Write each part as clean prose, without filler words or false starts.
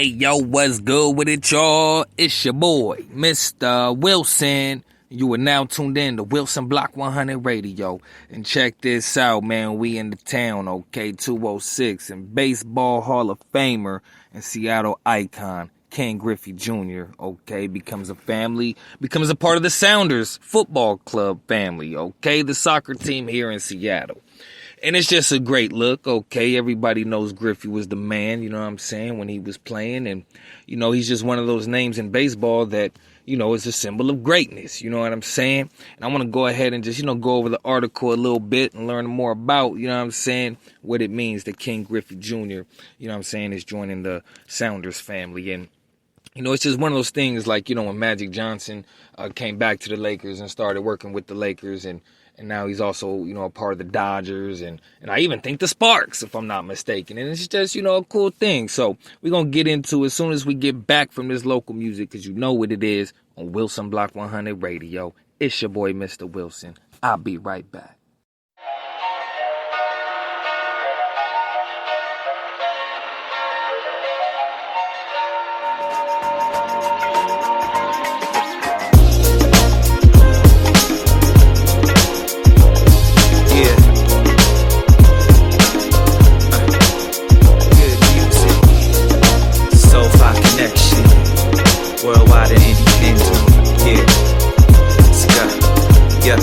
Hey, yo, what's good with it, y'all? It's your boy, Mistah Wilson. You are now tuned in to Wilson Block 100 Radio. And check this out, man. We in the town, okay? 206. And Baseball Hall of Famer and Seattle icon, Ken Griffey Jr., okay? Becomes a part of the Sounders Football Club family, okay? The soccer team here in Seattle. And it's just a great look, okay? Everybody knows Griffey was the man, you know what I'm saying, when he was playing. And, you know, he's just one of those names in baseball that, you know, is a symbol of greatness, you know what I'm saying? And I want to go ahead and just, you know, go over the article a little bit and learn more about, you know what I'm saying, what it means that Ken Griffey Jr., you know what I'm saying, is joining the Sounders family. And, you know, it's just one of those things like, you know, when Magic Johnson came back to the Lakers and started working with the Lakers, and now he's also, you know, a part of the Dodgers and I even think the Sparks, if I'm not mistaken. And it's just, you know, a cool thing. So we're going to get into it as soon as we get back from this local music, because you know what it is on Wilson Block 100 Radio. It's your boy, Mistah Wilson. I'll be right back. Worldwide and independent, yeah. Let's go, yeah.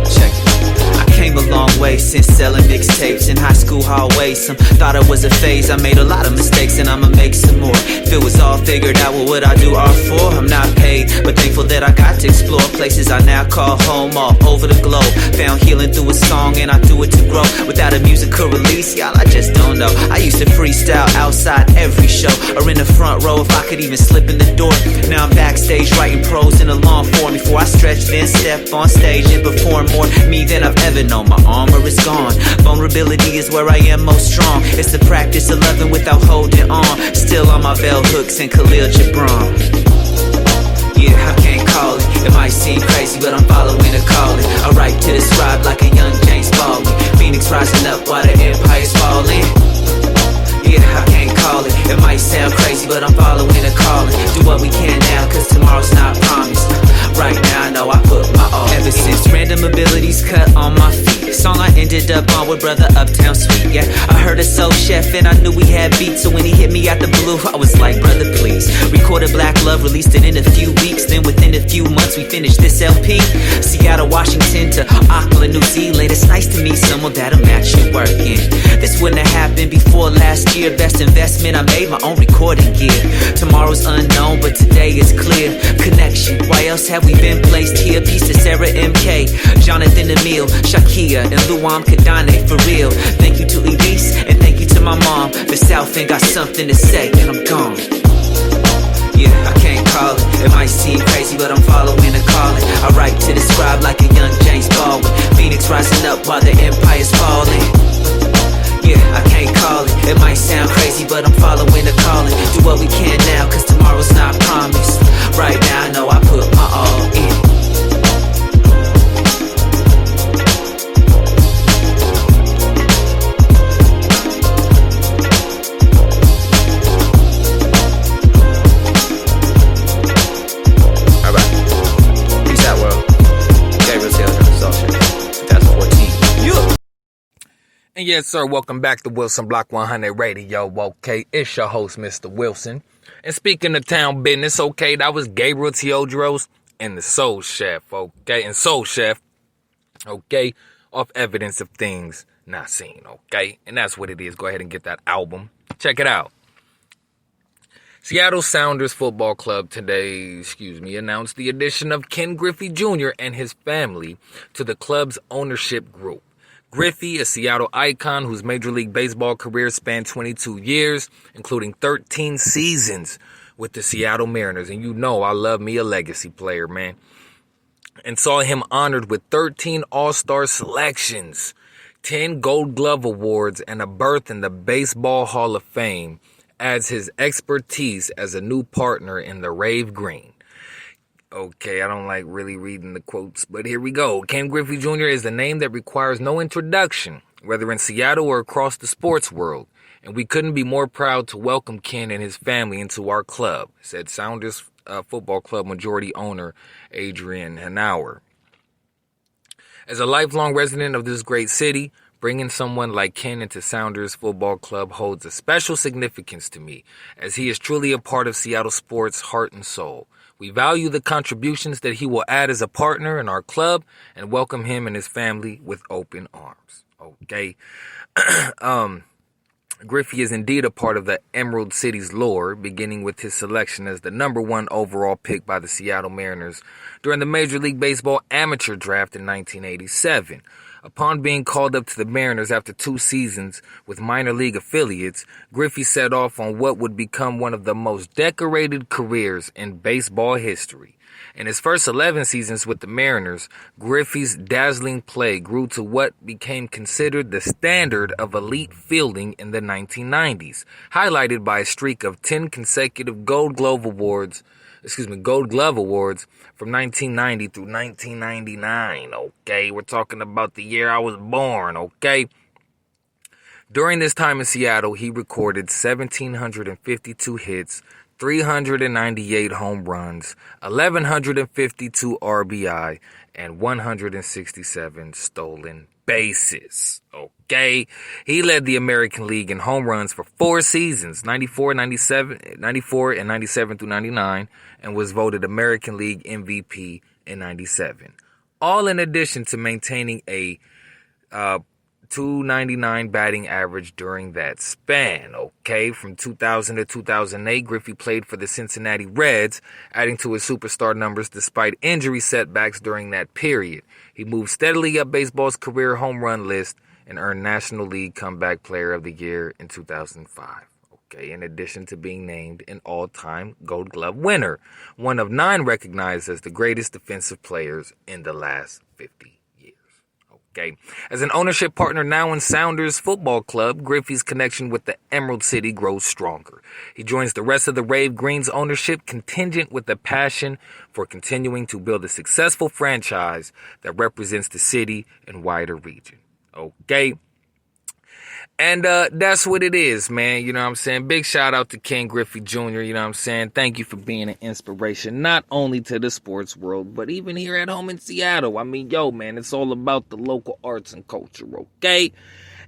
Check it. I came a long way since selling mixtapes in high school hallways. Some thought it was a phase. I made a lot of mistakes and I'ma make some more. If it was all figured out, what would I do all for? I'm not paid, but thankful that I got to explore places I now call home all over the globe. Found healing through a song and I do it to grow. Without a musical release, y'all, I just don't know. I used to freestyle outside every show, or in the front row if I could even slip in the door. Now I'm backstage writing prose in a long form. Before I stretch, then step on stage and perform more me than I've ever known. My armor is gone. Vulnerability is where I am most strong. It's the practice of loving without holding on. Still on my bell hooks and Khalil Gibran. Yeah, I can't call it. It might seem crazy, but I'm following a calling. I write to describe like a young James Baldwin. Phoenix rising up while the empire's falling. Yeah, I can't call it. It might sound crazy, but I'm following a calling. Do what we can now, cause tomorrow's not promised. Right now I know I put my all. Ever since random abilities cut on my feet, song I ended up on with brother Uptown Sweet. Yeah, I heard a soul chef and I knew we had beats. So when he hit me out the blue, I was like, brother please. Recorded Black Love, released it in a few weeks. Then within a few months we finished this LP. Seattle, Washington to Auckland, New Zealand. It's nice to meet someone that'll match your work in. This wouldn't have happened before last year. Best investment, I made my own recording gear. Tomorrow's unknown, but today is clear. Connection, why else have we been placed here? Peace to Sarah MK, Jonathan Emile, Shakia, and Luam Kadane, for real. Thank you to Elise, and thank you to my mom. The South ain't got something to say, and I'm gone. Yeah, I can't call it. It might seem crazy, but I'm following a calling. I write to describe like a young James Baldwin. Phoenix rising up while the empire's falling. Yeah, I can't call it. It might sound crazy, but I'm following the calling. Do what we can now, cause tomorrow's not promised. Right now I know I put my all in. And yes, sir, welcome back to Wilson Block 100 Radio, okay? It's your host, Mistah Wilson. And speaking of town business, okay, that was Gabriel Teodros and the Soul Chef, okay? And Soul Chef, okay, off Evidence of Things Not Seen, okay? And that's what it is. Go ahead and get that album. Check it out. Seattle Sounders Football Club today, announced the addition of Ken Griffey Jr. and his family to the club's ownership group. Griffey, a Seattle icon whose Major League Baseball career spanned 22 years, including 13 seasons with the Seattle Mariners. And you know I love me a legacy player, man. And saw him honored with 13 All-Star selections, 10 Gold Glove Awards, and a berth in the Baseball Hall of Fame, adds his expertise as a new partner in the Rave Green. Okay, I don't like really reading the quotes, but here we go. Ken Griffey Jr. is a name that requires no introduction, whether in Seattle or across the sports world. and we couldn't be more proud to welcome Ken and his family into our club, said Sounders Football Club majority owner Adrian Hanauer. As a lifelong resident of this great city, bringing someone like Ken into Sounders Football Club holds a special significance to me, as he is truly a part of Seattle sports' heart and soul. We value the contributions that he will add as a partner in our club and welcome him and his family with open arms. Okay. Griffey is indeed a part of the Emerald City's lore, beginning with his selection as the number 1 overall pick by the Seattle Mariners during the Major League Baseball amateur draft in 1987. Upon being called up to the Mariners after 2 seasons with minor league affiliates, Griffey set off on what would become one of the most decorated careers in baseball history. In his first 11 seasons with the Mariners, Griffey's dazzling play grew to what became considered the standard of elite fielding in the 1990s, highlighted by a streak of 10 consecutive Gold Glove Awards from 1990 through 1999, okay? We're talking about the year I was born, okay? During this time in Seattle, he recorded 1,752 hits, 398 home runs, 1,152 RBI, and 167 stolen bases. Okay. He led the American League in home runs for 4 seasons, 94 and 97 through 99, and was voted American League MVP in 97. All in addition to maintaining a .299 batting average during that span, okay? From 2000 to 2008, Griffey played for the Cincinnati Reds, adding to his superstar numbers despite injury setbacks during that period. He moved steadily up baseball's career home run list and earned National League Comeback Player of the Year in 2005. Okay, in addition to being named an all-time Gold Glove winner, one of 9 recognized as the greatest defensive players in the last 50 years. Okay. As an ownership partner now in Sounders Football Club, Griffey's connection with the Emerald City grows stronger. He joins the rest of the Rave Green's ownership contingent with a passion for continuing to build a successful franchise that represents the city and wider region. Okay. And that's what it is, man. You know what I'm saying? Big shout out to Ken Griffey Jr., you know what I'm saying? Thank you for being an inspiration, not only to the sports world, but even here at home in Seattle. I mean, yo, man, it's all about the local arts and culture, okay?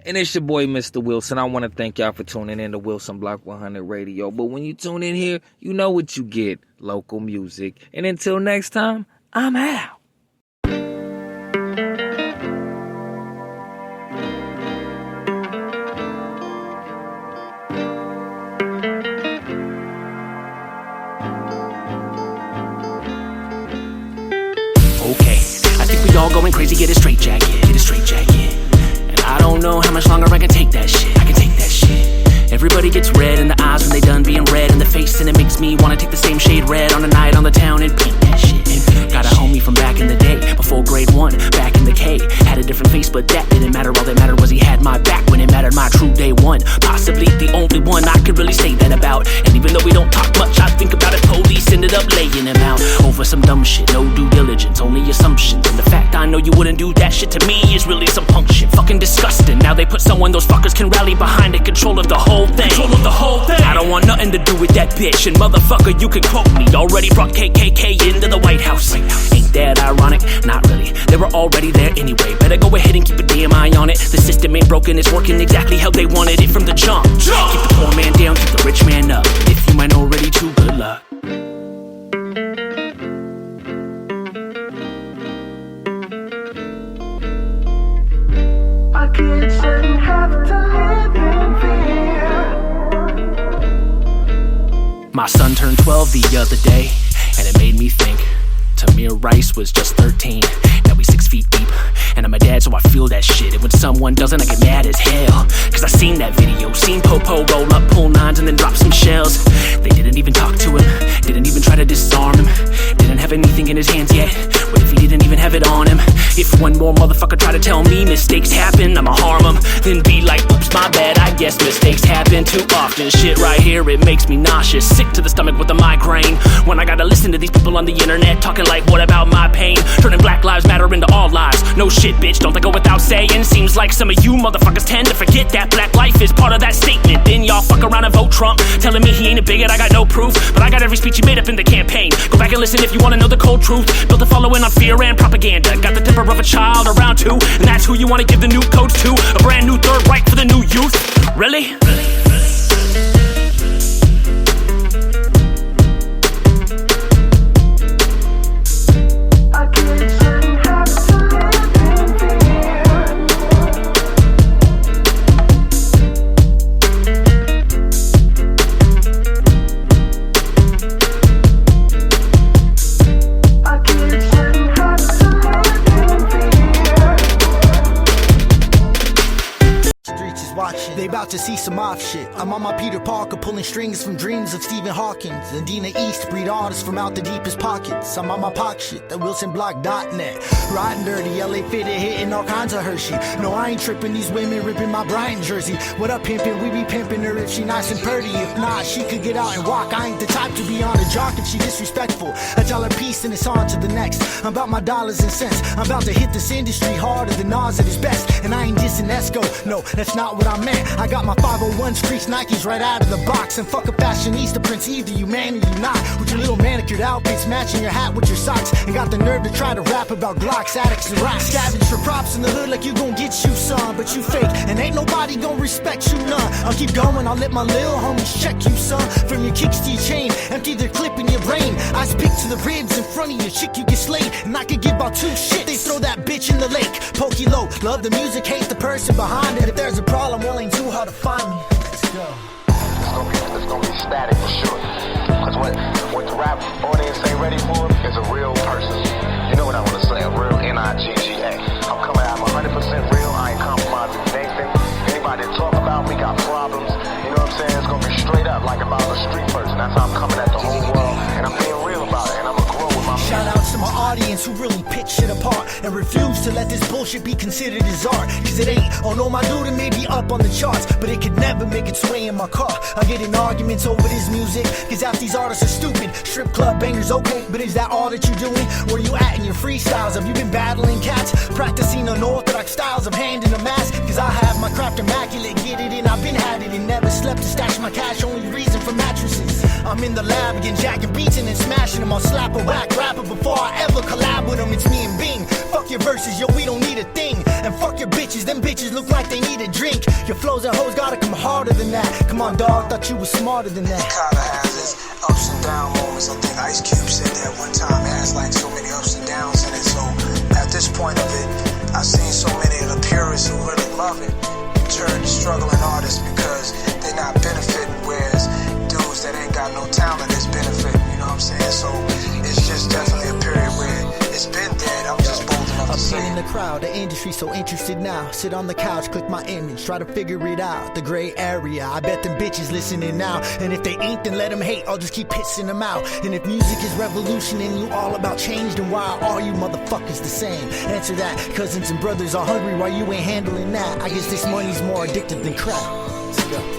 And it's your boy, Mistah Wilson. I want to thank y'all for tuning in to Wilson Block 100 Radio. But when you tune in here, you know what you get, local music. And until next time, I'm out. All going crazy, get a straight jacket, And I don't know how much longer I can take that shit, Everybody gets red in the eyes when they done being red in the face, and it makes me wanna take the same shade red on a night on the town and paint that shit. Got a homie from back in the day, before grade 1, back in the K. Had a different face, but that didn't matter. All that mattered was he had my back when it mattered, my true day one. Possibly the only one I could really say that about. And even though we don't talk much, I think about it. Police ended up laying him out over some dumb shit, no due diligence, only assumptions. And the fact I know you wouldn't do that shit to me is really some punk shit. Fucking disgusting. Now they put someone those fuckers can rally behind in control of the whole thing. I don't want nothing to do with that bitch. And motherfucker, you can quote me. Already brought KKK into the White House. Ain't that ironic? Not really. They were already there anyway. Better go ahead and keep a damn eye on it. The system ain't broken, it's working exactly how they wanted it from the jump. Keep the poor man down, keep the rich man up. If you might already too, good luck. Our kids shouldn't have to live in fear. My son turned 12 the other day, and it made me think. Tamir Rice was just 13, now he's 6 feet deep. And I'm a dad, so I feel that shit. And when someone doesn't, I get mad as hell. Cause I seen that video, seen Popo roll up, pull nines, and then drop some shells. They didn't even talk to him, didn't even try to disarm him. Didn't have anything in his hands yet. What if he didn't even have it on him? If one more motherfucker try to tell me mistakes happen, I'ma harm him. Then be like, oops, my bad, I guess mistakes happen too often. Shit right here, it makes me nauseous. Sick to the stomach with a migraine. When I gotta listen to these people on the internet talking like, what about my pain? Turning Black Lives Matter into all lives. No shit. shit, bitch, don't they go without saying? Seems like some of you motherfuckers tend to forget that black life is part of that statement. Then y'all fuck around and vote Trump, telling me he ain't a bigot. I got no proof, but I got every speech he made up in the campaign. Go back and listen if you wanna know the cold truth. Built a following on fear and propaganda. Got the temper of a child around two, and that's who you wanna give the new codes to. A brand new Third Reich for the new youth. Really? They about to see some off shit. I'm on my Peter Parker pulling strings from dreams of Stephen Hawkins. And Dina East breed artists from out the deepest pockets. I'm on my pock shit, that WilsonBlock.net. Riding dirty, LA fitted, hitting all kinds of Hershey. No, I ain't tripping, these women ripping my Bryant jersey. What up, pimpin'? We be pimping her if she nice and pretty. If not, she could get out and walk. I ain't the type to be on a jock if she disrespectful. I tell her peace and it's on to the next. I'm about my dollars and cents. I'm about to hit this industry harder than Nas at his best. And I ain't dissing Esco, no, that's not what I meant. I got my 501 streets Nikes right out of the box. And fuck a fashionista prince, either you man or you not. With your little manicured outfits matching your hat with your socks. And got the nerve to try to rap about Glocks, addicts and rocks. Scavenge for props in the hood like you gon' get you some. But you fake, and ain't nobody gon' respect you none. I'll keep going, I'll let my little homies check you son. From your kicks to your chain, empty their clip in your brain. I speak to the ribs in front of your chick, you get slayed. And I could give about two shit, they throw that bitch in the lake. Pokey low, love the music, hate the person behind it. If there's a problem, well ain't too hard to find me. Let's go. It's gonna be static for sure. Cause what the rap audience ain't ready for is a real person. You know what I wanna say, a real N-I-G-G-A. I'm coming out, I'm 100% real, I ain't compromising Nathan. Anybody that talk about me got problems. You know what I'm saying? It's gonna be straight up like about a street person. That's how I'm coming at the whole world. And I'm being real about it, and I'm gonna grow with my music. Shout out to my audience who really pick shit apart and refuse to let this bullshit be considered as art. Cause it ain't. Oh no, my dude, it may be up on the charts, but it could never make its way in my car. I get in arguments over this music, cause half these artists are stupid. Strip club bangers, okay, but is that all that you're doing? Where you at in your freestyles? Have you been battling cats? Practicing unorthodox styles of handing a mask? Cause I have my craft immaculate, get it in, I've been had it and never slept to stash my cash, only reason for mattresses. I'm in the lab again, jacking beats and then smashing them. I'll slap a whack rapper before I ever collab with them. It's me and Bing. Fuck your verses, yo, we don't need a thing. And fuck your bitches, them bitches look like they need a drink. Your flows and hoes gotta come harder than that. Come on, dog, thought you was smarter than that. Kinda has its ups and down moments. I think Ice Cube said that one time. It has like so many ups and downs in it. So at this point of it, I've seen so many of the purists who really love it turn to struggling artists because they're not benefiting, whereas dudes that ain't got no talent is benefiting. You know what I'm saying? So it's just definitely a period where it's been dead. I'm just bold enough to say in it. the crowd, the industry so interested now. Sit on the couch, click my image, try to figure it out. The gray area, I bet them bitches listening now. And if they ain't, then let them hate, I'll just keep pissing them out. And if music is revolution and you all about change, then why are all you motherfuckers the same? Answer that, cousins and brothers are hungry while you ain't handling that. I guess this money's more addictive than crack. Let's go.